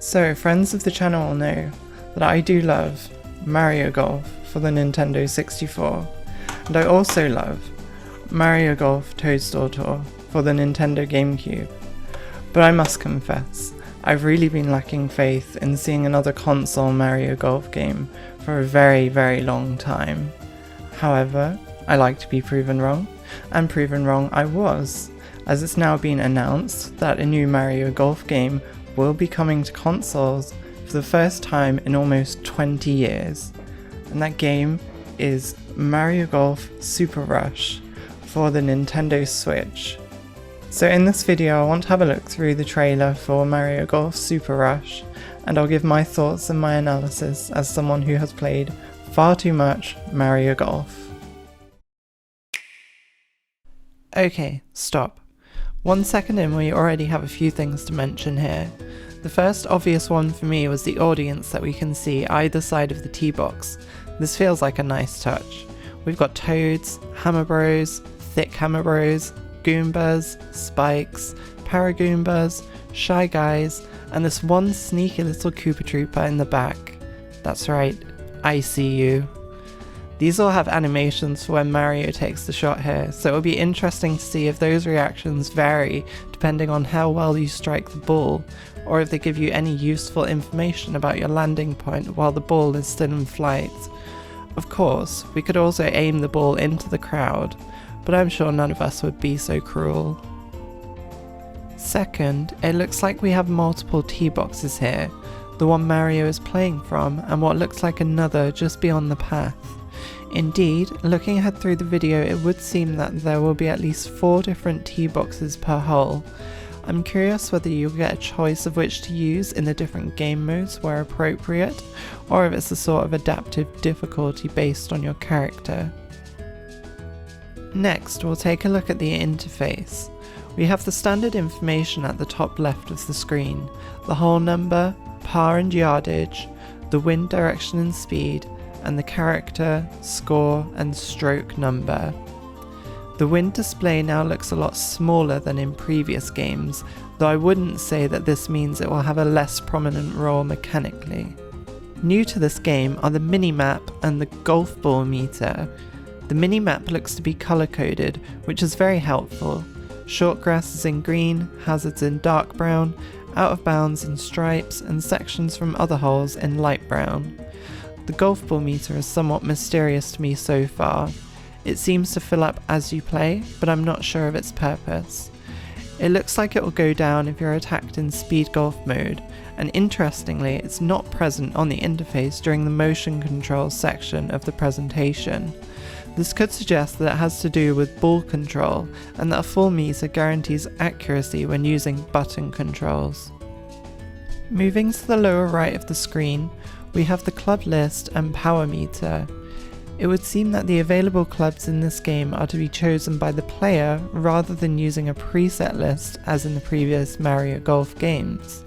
So friends of the channel will know that I do love Mario Golf for the Nintendo 64, and I also love Mario Golf Toadstool Tour for the Nintendo GameCube. But I must confess, I've really been lacking faith in seeing another console Mario Golf game for a very, very long time. However, I like to be proven wrong, and proven wrong I was, as it's now been announced that a new Mario Golf game will be coming to consoles for the first time in almost 20 years. And that game is Mario Golf Super Rush for the Nintendo Switch. So in this video I want to have a look through the trailer for Mario Golf Super Rush, and I'll give my thoughts and my analysis as someone who has played far too much Mario Golf. Okay, stop. 1 second in, we already have a few things to mention here. The first obvious one for me was the audience that we can see either side of the tee box. This feels like a nice touch. We've got Toads, Hammer Bros, Thick Hammer Bros, Goombas, Spikes, Paragoombas, Shy Guys, and this one sneaky little Koopa Troopa in the back. That's right, I see you. These all have animations for when Mario takes the shot here, so it'll be interesting to see if those reactions vary depending on how well you strike the ball, or if they give you any useful information about your landing point while the ball is still in flight. Of course, we could also aim the ball into the crowd, but I'm sure none of us would be so cruel. Second, it looks like we have multiple tee boxes here, the one Mario is playing from and what looks like another just beyond the path. Indeed, looking ahead through the video, it would seem that there will be at least 4 different tee boxes per hole. I'm curious whether you'll get a choice of which to use in the different game modes where appropriate, or if it's a sort of adaptive difficulty based on your character. Next, we'll take a look at the interface. We have the standard information at the top left of the screen, the hole number, par and yardage, the wind direction and speed, and the character, score, and stroke number. The wind display now looks a lot smaller than in previous games, though I wouldn't say that this means it will have a less prominent role mechanically. New to this game are the minimap and the golf ball meter. The minimap looks to be colour-coded, which is very helpful. Short grass is in green, hazards in dark brown, out of bounds in stripes, and sections from other holes in light brown. The golf ball meter is somewhat mysterious to me so far. It seems to fill up as you play, but I'm not sure of its purpose. It looks like it will go down if you're attacked in speed golf mode, and interestingly, it's not present on the interface during the motion control section of the presentation. This could suggest that it has to do with ball control, and that a full meter guarantees accuracy when using button controls. Moving to the lower right of the screen, we have the club list and power meter. It would seem that the available clubs in this game are to be chosen by the player rather than using a preset list as in the previous Mario Golf games.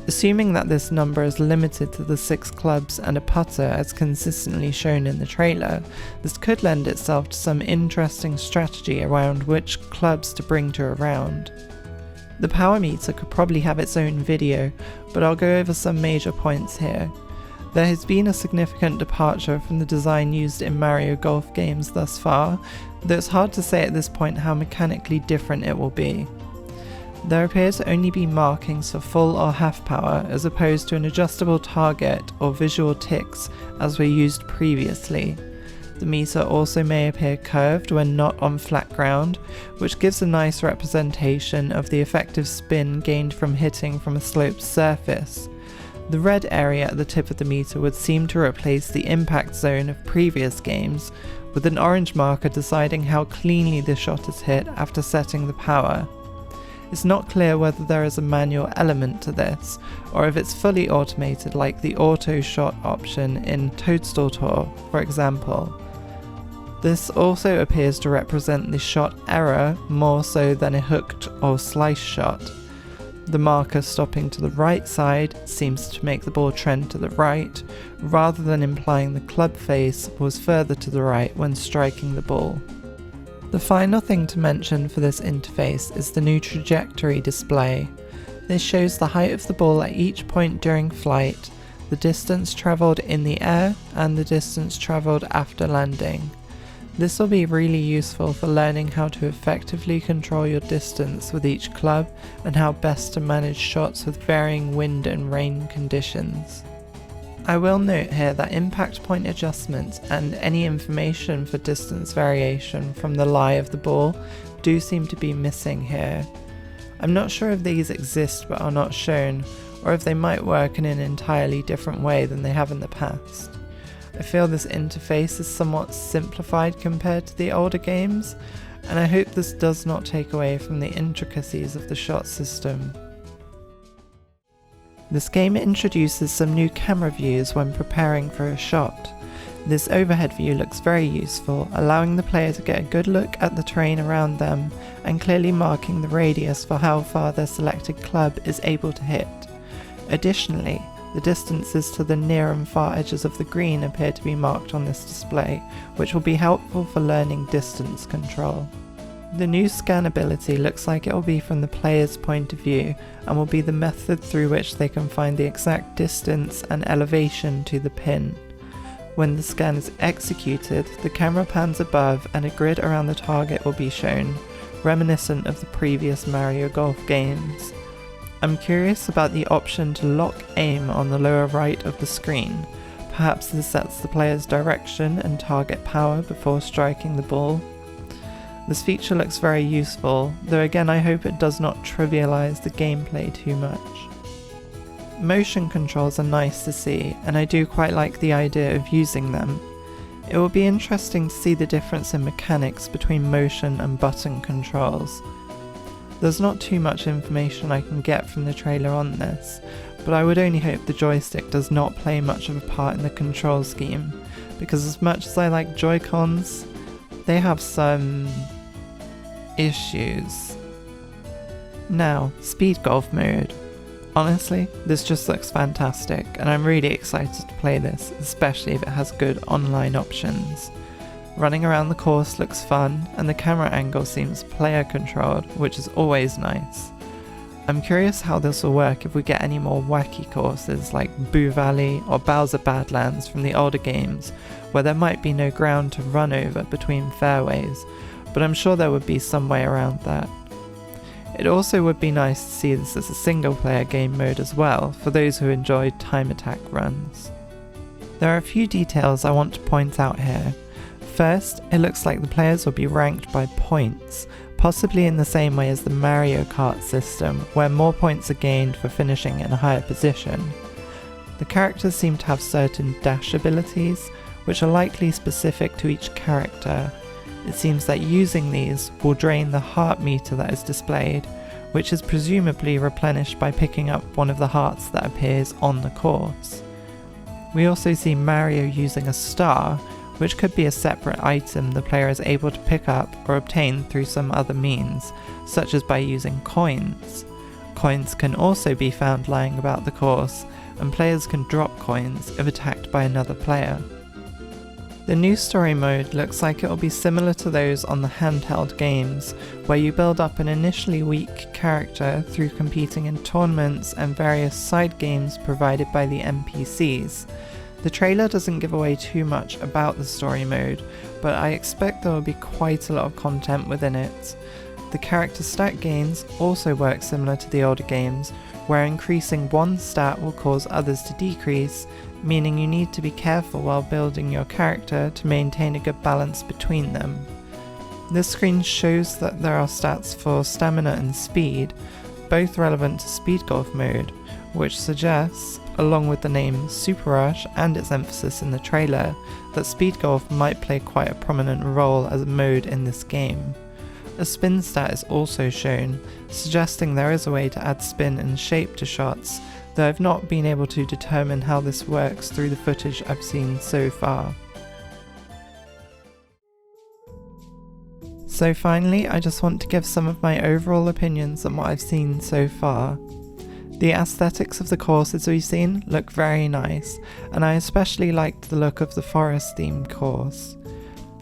Assuming that this number is limited to the 6 clubs and a putter as consistently shown in the trailer, this could lend itself to some interesting strategy around which clubs to bring to a round. The power meter could probably have its own video, but I'll go over some major points here. There has been a significant departure from the design used in Mario Golf games thus far, though it's hard to say at this point how mechanically different it will be. There appear to only be markings for full or half power as opposed to an adjustable target or visual ticks as were used previously. The meter also may appear curved when not on flat ground, which gives a nice representation of the effective spin gained from hitting from a sloped surface. The red area at the tip of the meter would seem to replace the impact zone of previous games, with an orange marker deciding how cleanly the shot is hit after setting the power. It's not clear whether there is a manual element to this, or if it's fully automated like the auto shot option in Toadstool Tour, for example. This also appears to represent the shot error more so than a hooked or slice shot. The marker stopping to the right side seems to make the ball trend to the right, rather than implying the club face was further to the right when striking the ball. The final thing to mention for this interface is the new trajectory display. This shows the height of the ball at each point during flight, the distance travelled in the air, and the distance travelled after landing. This will be really useful for learning how to effectively control your distance with each club and how best to manage shots with varying wind and rain conditions. I will note here that impact point adjustments and any information for distance variation from the lie of the ball do seem to be missing here. I'm not sure if these exist but are not shown, or if they might work in an entirely different way than they have in the past. I feel this interface is somewhat simplified compared to the older games, and I hope this does not take away from the intricacies of the shot system. This game introduces some new camera views when preparing for a shot. This overhead view looks very useful, allowing the player to get a good look at the terrain around them and clearly marking the radius for how far their selected club is able to hit. Additionally, the distances to the near and far edges of the green appear to be marked on this display, which will be helpful for learning distance control. The new scan ability looks like it will be from the player's point of view and will be the method through which they can find the exact distance and elevation to the pin. When the scan is executed, the camera pans above and a grid around the target will be shown, reminiscent of the previous Mario Golf games. I'm curious about the option to lock aim on the lower right of the screen. Perhaps this sets the player's direction and target power before striking the ball. This feature looks very useful, though again I hope it does not trivialise the gameplay too much. Motion controls are nice to see, and I do quite like the idea of using them. It will be interesting to see the difference in mechanics between motion and button controls. There's not too much information I can get from the trailer on this, but I would only hope the joystick does not play much of a part in the control scheme, because as much as I like Joy-Cons, they have some issues. Now, Speed Golf mode. Honestly, this just looks fantastic, and I'm really excited to play this, especially if it has good online options. Running around the course looks fun, and the camera angle seems player controlled, which is always nice. I'm curious how this will work if we get any more wacky courses like Boo Valley or Bowser Badlands from the older games, where there might be no ground to run over between fairways, but I'm sure there would be some way around that. It also would be nice to see this as a single player game mode as well, for those who enjoy time attack runs. There are a few details I want to point out here. First, it looks like the players will be ranked by points, possibly in the same way as the Mario Kart system, where more points are gained for finishing in a higher position. The characters seem to have certain dash abilities, which are likely specific to each character. It seems that using these will drain the heart meter that is displayed, which is presumably replenished by picking up one of the hearts that appears on the course. We also see Mario using a star, which could be a separate item the player is able to pick up or obtain through some other means, such as by using coins. Coins can also be found lying about the course, and players can drop coins if attacked by another player. The new story mode looks like it will be similar to those on the handheld games, where you build up an initially weak character through competing in tournaments and various side games provided by the NPCs. The trailer doesn't give away too much about the story mode, but I expect there will be quite a lot of content within it. The character stat gains also work similar to the older games, where increasing one stat will cause others to decrease, meaning you need to be careful while building your character to maintain a good balance between them. This screen shows that there are stats for stamina and speed, both relevant to Speed Golf mode, which suggests, along with the name Super Rush and its emphasis in the trailer, that Speed Golf might play quite a prominent role as a mode in this game. A spin stat is also shown, suggesting there is a way to add spin and shape to shots, though I've not been able to determine how this works through the footage I've seen so far. So finally, I just want to give some of my overall opinions on what I've seen so far. The aesthetics of the courses we've seen look very nice, and I especially liked the look of the forest themed course.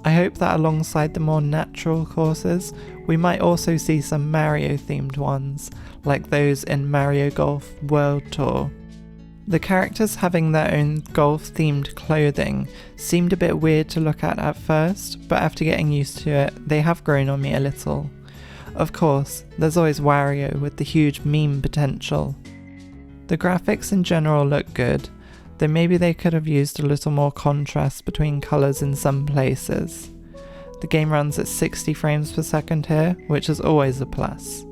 I hope that alongside the more natural courses, we might also see some Mario themed ones, like those in Mario Golf World Tour. The characters having their own golf themed clothing seemed a bit weird to look at first, but after getting used to it, they have grown on me a little. Of course, there's always Wario with the huge meme potential. The graphics in general look good, though maybe they could have used a little more contrast between colours in some places. The game runs at 60 frames per second here, which is always a plus.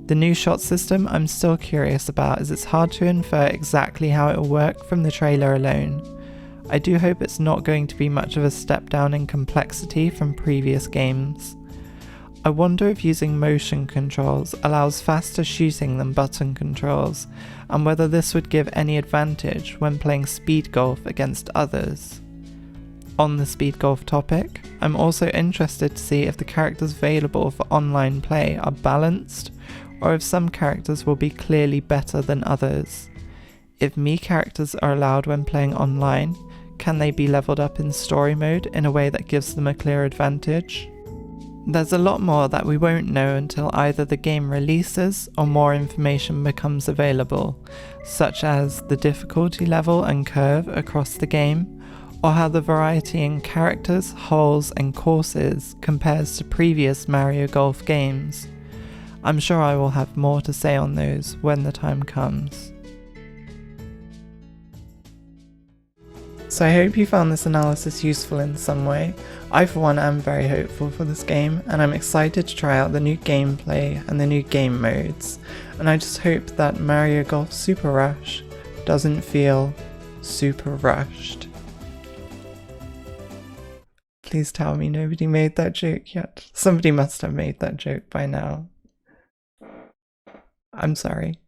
The new shot system I'm still curious about, as it's hard to infer exactly how it will work from the trailer alone. I do hope it's not going to be much of a step down in complexity from previous games. I wonder if using motion controls allows faster shooting than button controls, and whether this would give any advantage when playing speed golf against others. On the speed golf topic, I'm also interested to see if the characters available for online play are balanced, or if some characters will be clearly better than others. If Mii characters are allowed when playing online, can they be leveled up in story mode in a way that gives them a clear advantage? There's a lot more that we won't know until either the game releases or more information becomes available, such as the difficulty level and curve across the game, or how the variety in characters, holes and courses compares to previous Mario Golf games. I'm sure I will have more to say on those when the time comes. So I hope you found this analysis useful in some way. I for one am very hopeful for this game, and I'm excited to try out the new gameplay and the new game modes, and I just hope that Mario Golf Super Rush doesn't feel super rushed. Please tell me nobody made that joke yet. Somebody must have made that joke by now. I'm sorry.